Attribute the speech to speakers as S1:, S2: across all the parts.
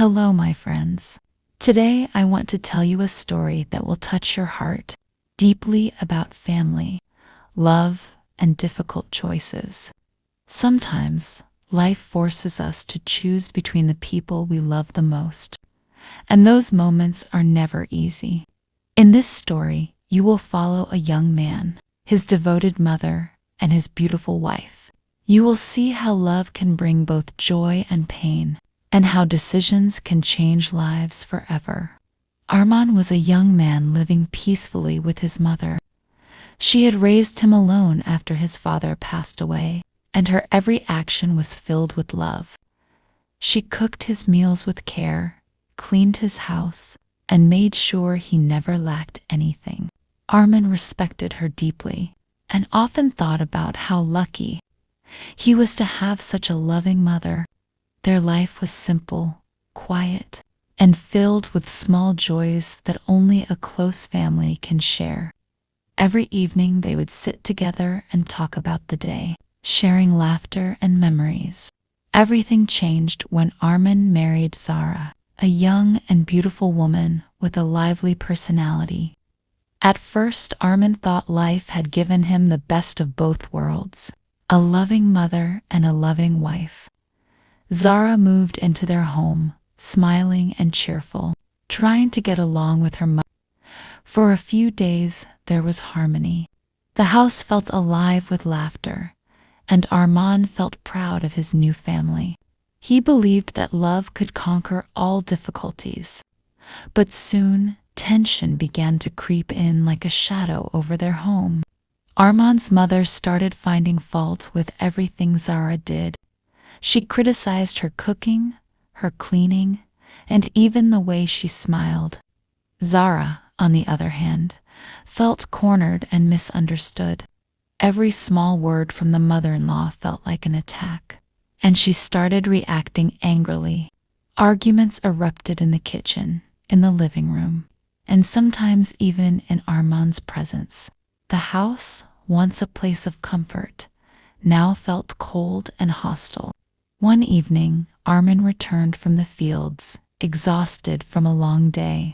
S1: Hello, my friends. Today I want to tell you a story that will touch your heart deeply about family, love, and difficult choices. Sometimes life forces us to choose between the people we love the most, and those moments are never easy. In this story, you will follow a young man, his devoted mother, and his beautiful wife. You will see how love can bring both joy and pain, and how decisions can change lives forever. Arman was a young man living peacefully with his mother. She had raised him alone after his father passed away, and her every action was filled with love. She cooked his meals with care, cleaned his house, and made sure he never lacked anything. Arman respected her deeply, and often thought about how lucky he was to have such a loving mother. Their life was simple, quiet, and filled with small joys that only a close family can share. Every evening they would sit together and talk about the day, sharing laughter and memories. Everything changed when Arman married Zara, a young and beautiful woman with a lively personality. At first, Arman thought life had given him the best of both worlds, a loving mother and a loving wife. Zara moved into their home, smiling and cheerful, trying to get along with her mother. For a few days, there was harmony. The house felt alive with laughter, and Arman felt proud of his new family. He believed that love could conquer all difficulties. But soon, tension began to creep in like a shadow over their home. Arman's mother started finding fault with everything Zara did. She criticized her cooking, her cleaning, and even the way she smiled. Zara, on the other hand, felt cornered and misunderstood. Every small word from the mother-in-law felt like an attack, and she started reacting angrily. Arguments erupted in the kitchen, in the living room, and sometimes even in Arman's presence. The house, once a place of comfort, now felt cold and hostile. One evening, Arman returned from the fields, exhausted from a long day.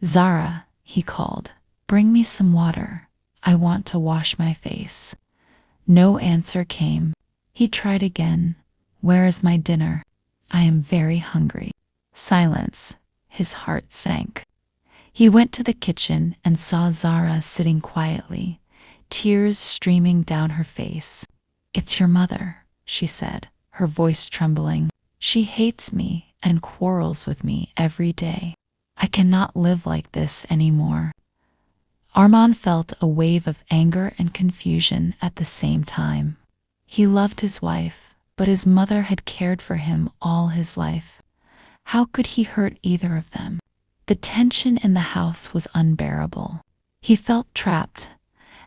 S1: "Zara," he called, "bring me some water. I want to wash my face." No answer came. He tried again. "Where is my dinner? I am very hungry." Silence. His heart sank. He went to the kitchen and saw Zara sitting quietly, tears streaming down her face. "It's your mother," she said, her voice trembling. "She hates me and quarrels with me every day. I cannot live like this anymore." Arman felt a wave of anger and confusion at the same time. He loved his wife, but his mother had cared for him all his life. How could he hurt either of them? The tension in the house was unbearable. He felt trapped,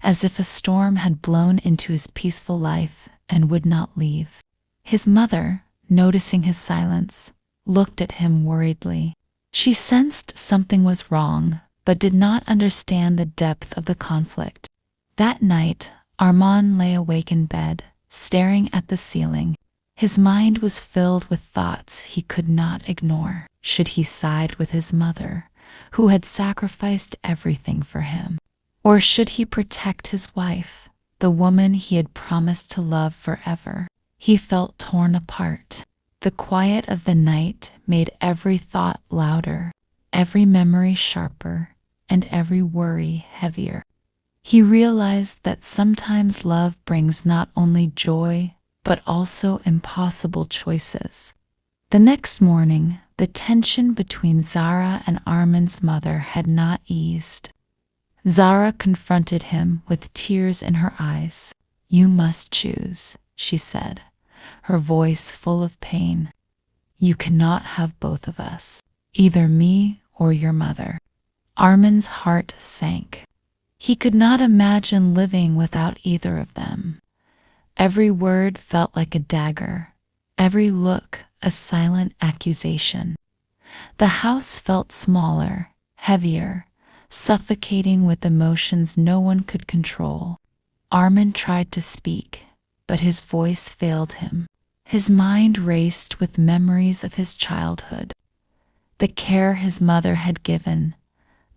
S1: as if a storm had blown into his peaceful life and would not leave. His mother, noticing his silence, looked at him worriedly. She sensed something was wrong, but did not understand the depth of the conflict. That night, Arman lay awake in bed, staring at the ceiling. His mind was filled with thoughts he could not ignore. Should he side with his mother, who had sacrificed everything for him? Or should he protect his wife, the woman he had promised to love forever? He felt torn apart. The quiet of the night made every thought louder, every memory sharper, and every worry heavier. He realized that sometimes love brings not only joy, but also impossible choices. The next morning, the tension between Zara and Arman's mother had not eased. Zara confronted him with tears in her eyes. "You must choose," she said, her voice full of pain. "You cannot have both of us, either me or your mother." Arman's heart sank. He could not imagine living without either of them. Every word felt like a dagger, every look a silent accusation. The house felt smaller, heavier, suffocating with emotions no one could control. Arman tried to speak, but his voice failed him. His mind raced with memories of his childhood. the care his mother had given,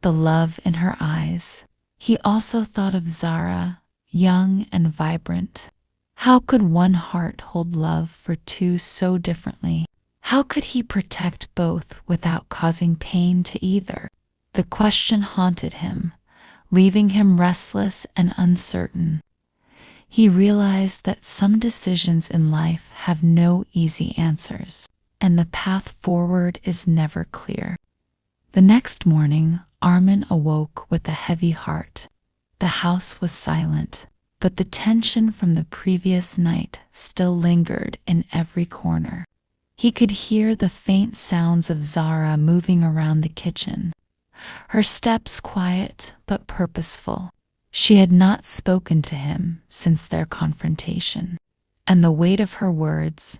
S1: the love in her eyes. He also thought of Zara, young and vibrant. How could one heart hold love for two so differently? How could he protect both without causing pain to either? The question haunted him, leaving him restless and uncertain. He realized that some decisions in life have no easy answers, and the path forward is never clear. The next morning, Arman awoke with a heavy heart. The house was silent, but the tension from the previous night still lingered in every corner. He could hear the faint sounds of Zara moving around the kitchen, her steps quiet but purposeful. She had not spoken to him since their confrontation, and the weight of her words,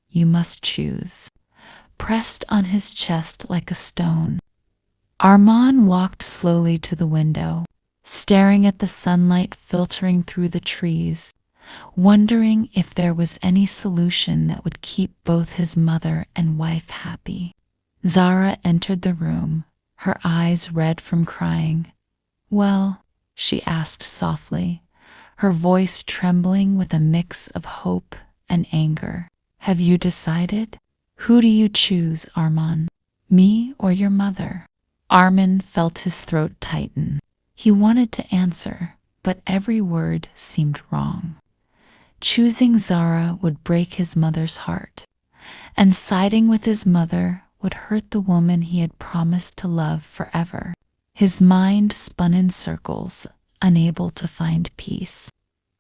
S1: "You must choose," pressed on his chest like a stone. Arman walked slowly to the window, staring at the sunlight filtering through the trees, wondering if there was any solution that would keep both his mother and wife happy. Zara entered the room, her eyes red from crying. "Well," she asked softly, her voice trembling with a mix of hope and anger. "Have you decided? Who do you choose, Arman? Me or your mother?" Arman felt his throat tighten. He wanted to answer, but every word seemed wrong. Choosing Zara would break his mother's heart, and siding with his mother would hurt the woman he had promised to love forever. His mind spun in circles, unable to find peace.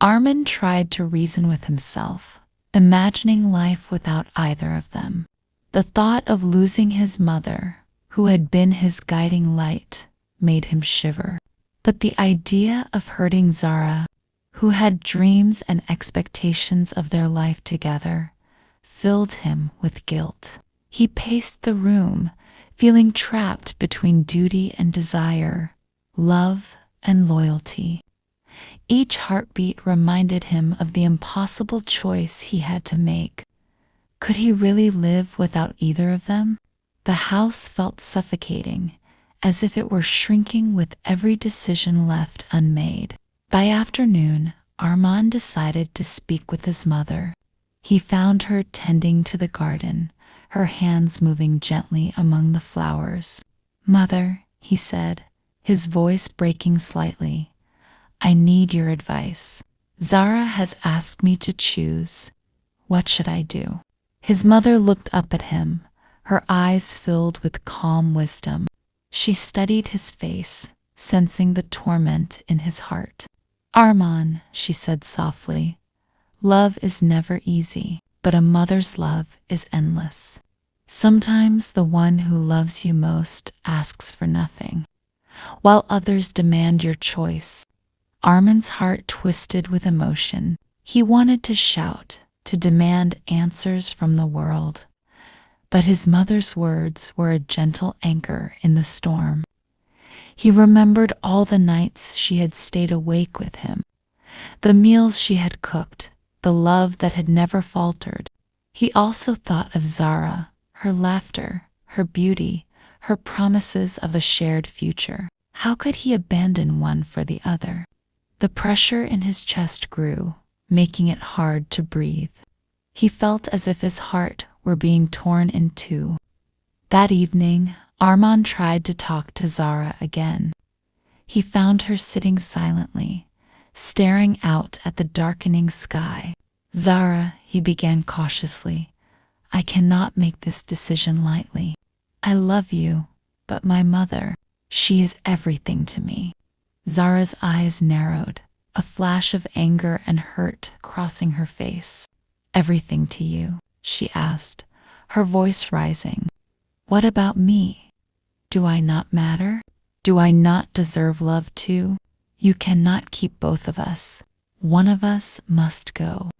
S1: Arman tried to reason with himself, imagining life without either of them. The thought of losing his mother, who had been his guiding light, made him shiver. But the idea of hurting Zara, who had dreams and expectations of their life together, filled him with guilt. He paced the room, feeling trapped between duty and desire, love and loyalty. Each heartbeat reminded him of the impossible choice he had to make. Could he really live without either of them? The house felt suffocating, as if it were shrinking with every decision left unmade. By afternoon, Arman decided to speak with his mother. He found her tending to the garden, her hands moving gently among the flowers. "Mother," he said, his voice breaking slightly, "I need your advice. Zara has asked me to choose. What should I do?" His mother looked up at him, her eyes filled with calm wisdom. She studied his face, sensing the torment in his heart. "Arman," she said softly, "love is never easy, but a mother's love is endless. Sometimes the one who loves you most asks for nothing, while others demand your choice." Arman's heart twisted with emotion. He wanted to shout, to demand answers from the world, but his mother's words were a gentle anchor in the storm. He remembered all the nights she had stayed awake with him, the meals she had cooked, the love that had never faltered. He also thought of Zara, her laughter, her beauty, her promises of a shared future. How could he abandon one for the other? The pressure in his chest grew, making it hard to breathe. He felt as if his heart were being torn in two. That evening, Arman tried to talk to Zara again. He found her sitting silently, staring out at the darkening sky. "Zara," he began cautiously, "I cannot make this decision lightly. I love you, but my mother, she is everything to me." Zara's eyes narrowed, a flash of anger and hurt crossing her face. "Everything to you?" she asked, her voice rising. "What about me? Do I not matter? Do I not deserve love too? You cannot keep both of us. One of us must go."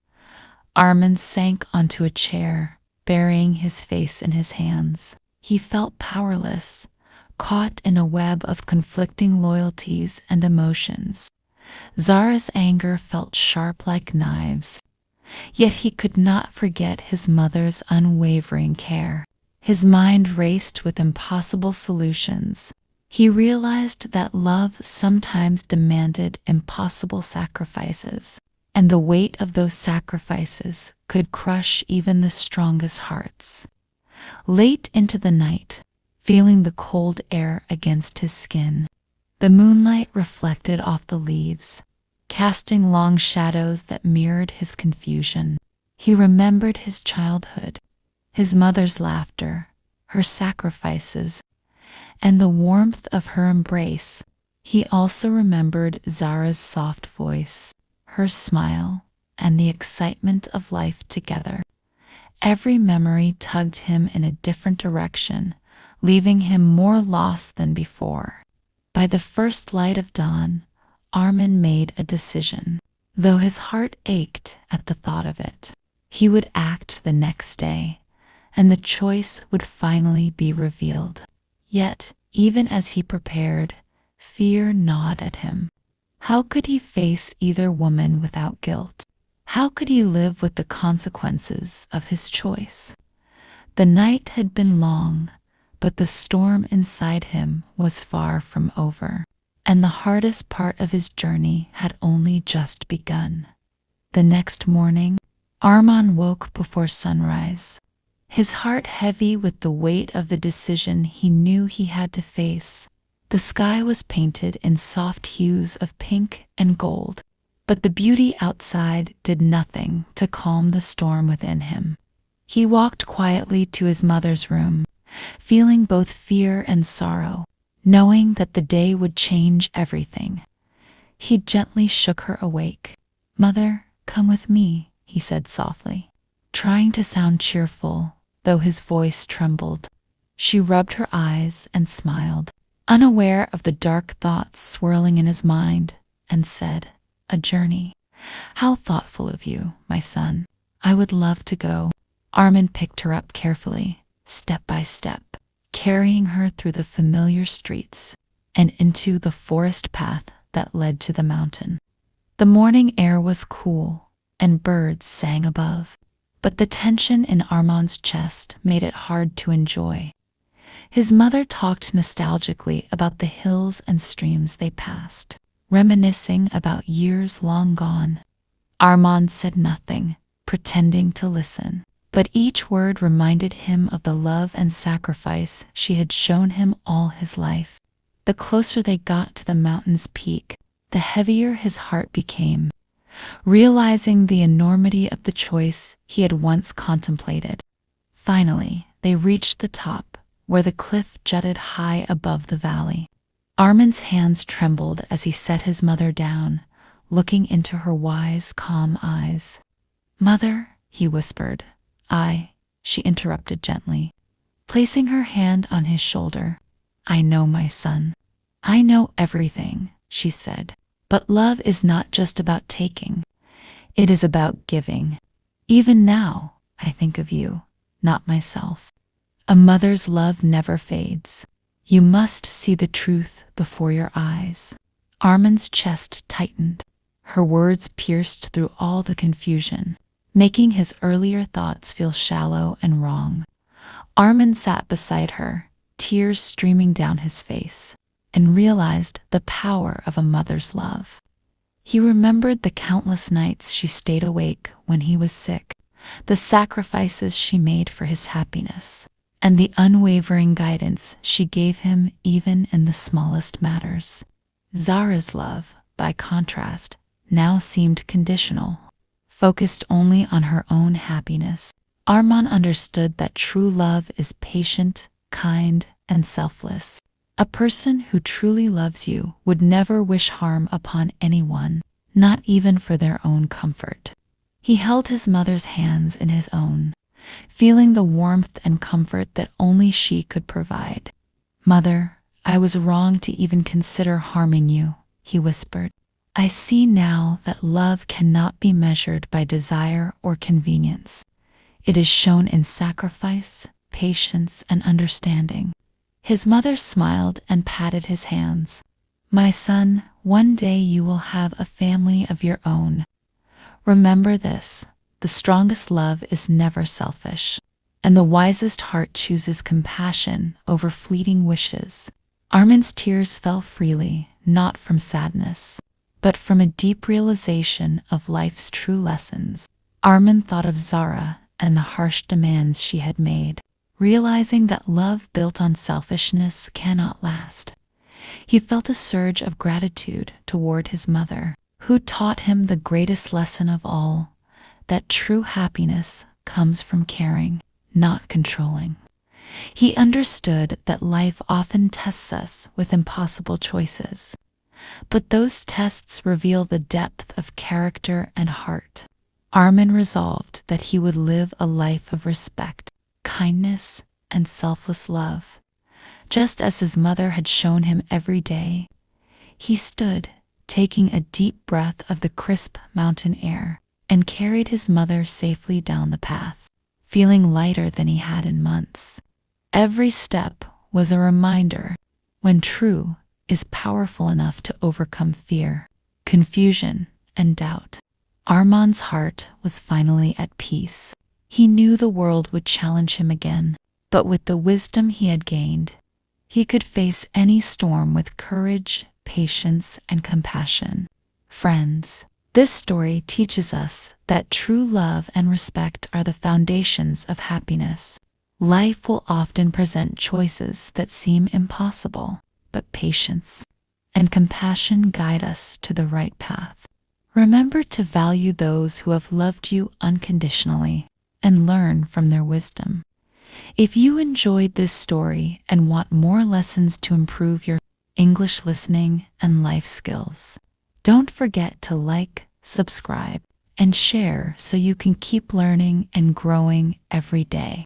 S1: Arman sank onto a chair, burying his face in his hands. He felt powerless, caught in a web of conflicting loyalties and emotions. Zara's anger felt sharp like knives, yet he could not forget his mother's unwavering care. His mind raced with impossible solutions. He realized that love sometimes demanded impossible sacrifices, and the weight of those sacrifices could crush even the strongest hearts. Late into the night, feeling the cold air against his skin, the moonlight reflected off the leaves, casting long shadows that mirrored his confusion. He remembered his childhood, his mother's laughter, her sacrifices, and the warmth of her embrace. He also remembered Zara's soft voice, her smile, and the excitement of life together. Every memory tugged him in a different direction, leaving him more lost than before. By the first light of dawn, Arman made a decision. Though his heart ached at the thought of it, he would act the next day, and the choice would finally be revealed. Yet, even as he prepared, fear gnawed at him. How could he face either woman without guilt? How could he live with the consequences of his choice? The night had been long, but the storm inside him was far from over, and the hardest part of his journey had only just begun. The next morning, Arman woke before sunrise, his heart heavy with the weight of the decision he knew he had to face. The sky was painted in soft hues of pink and gold, but the beauty outside did nothing to calm the storm within him. He walked quietly to his mother's room, feeling both fear and sorrow, knowing that the day would change everything. He gently shook her awake. "Mother, come with me," he said softly, trying to sound cheerful, though his voice trembled. She rubbed her eyes and smiled, unaware of the dark thoughts swirling in his mind, and said, "A journey? How thoughtful of you, my son. I would love to go." Arman picked her up carefully, step by step, carrying her through the familiar streets and into the forest path that led to the mountain. The morning air was cool, and birds sang above, but the tension in Arman's chest made it hard to enjoy. His mother talked nostalgically about the hills and streams they passed, reminiscing about years long gone. Arman said nothing, pretending to listen, but each word reminded him of the love and sacrifice she had shown him all his life. The closer they got to the mountain's peak, the heavier his heart became, realizing the enormity of the choice he had once contemplated. Finally, they reached the top, where the cliff jutted high above the valley. Arman's hands trembled as he set his mother down, looking into her wise, calm eyes. "Mother," he whispered. She interrupted gently, placing her hand on his shoulder. "I know, my son. I know everything," she said. "But love is not just about taking. It is about giving. Even now, I think of you, not myself. A mother's love never fades. You must see the truth before your eyes." Arman's chest tightened. Her words pierced through all the confusion, making his earlier thoughts feel shallow and wrong. Arman sat beside her, tears streaming down his face, and realized the power of a mother's love. He remembered the countless nights she stayed awake when he was sick, the sacrifices she made for his happiness, and the unwavering guidance she gave him even in the smallest matters. Zara's love, by contrast, now seemed conditional, focused only on her own happiness. Arman understood that true love is patient, kind, and selfless. A person who truly loves you would never wish harm upon anyone, not even for their own comfort. He held his mother's hands in his own, feeling the warmth and comfort that only she could provide. "Mother, I was wrong to even consider harming you," he whispered. "I see now that love cannot be measured by desire or convenience. It is shown in sacrifice, patience, and understanding." His mother smiled and patted his hands. "My son, one day you will have a family of your own. Remember this, the strongest love is never selfish. and the wisest heart chooses compassion over fleeting wishes. Arman's tears fell freely, not from sadness, but from a deep realization of life's true lessons. Arman thought of Zara and the harsh demands she had made, realizing that love built on selfishness cannot last. He felt a surge of gratitude toward his mother, who taught him the greatest lesson of all, that true happiness comes from caring, not controlling. He understood that life often tests us with impossible choices, but those tests reveal the depth of character and heart. Arman resolved that he would live a life of respect, kindness, and selfless love. Just as his mother had shown him every day, he stood, taking a deep breath of the crisp mountain air, and carried his mother safely down the path, feeling lighter than he had in months. Every step was a reminder when true is powerful enough to overcome fear, confusion, and doubt. Arman's heart was finally at peace. He knew the world would challenge him again, but with the wisdom he had gained, he could face any storm with courage, patience, and compassion. Friends, this story teaches us that true love and respect are the foundations of happiness. Life will often present choices that seem impossible, but patience and compassion guide us to the right path. Remember to value those who have loved you unconditionally and learn from their wisdom. If you enjoyed this story and want more lessons to improve your English listening and life skills, don't forget to like, subscribe, and share so you can keep learning and growing every day.